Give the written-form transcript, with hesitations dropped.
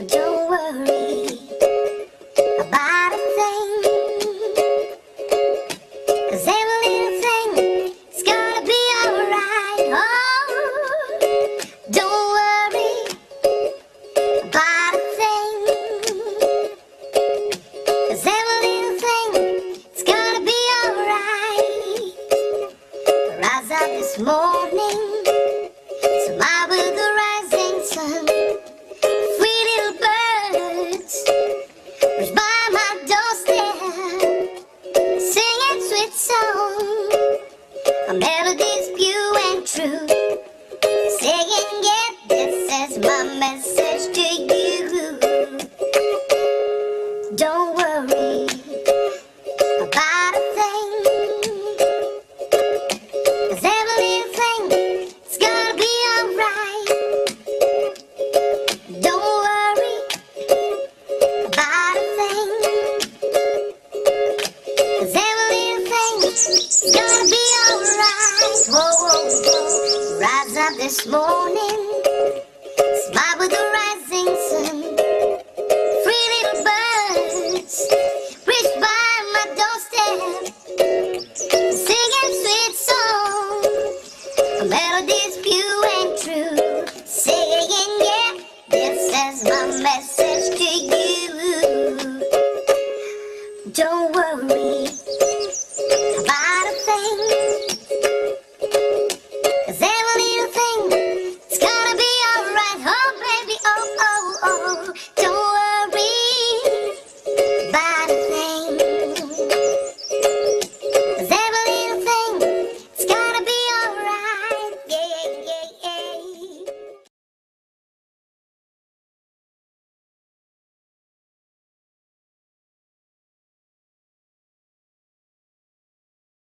Don't worry about a thing, 'cause every little thing is gonna be alright. Oh, don't worry about a thing, 'cause every little thing is gonna be alright. Rise up this morning, smile with the rising sun. Three little birds was by my doorstep, singing sweet song. A melody's pure and true, saying, yeah, this is my message to you. Don't worry about a thing, 'cause every little thing is gonna be alright. Don't worry about a thing, 'cause every little thing is gonna be alright. Whoa, whoa, whoa. Rise up this morning, smile with the rising sun. Three little birds reach by my doorstep, singing sweet song. A melody's pure and true, saying, yeah, this is my message to you. Don't worry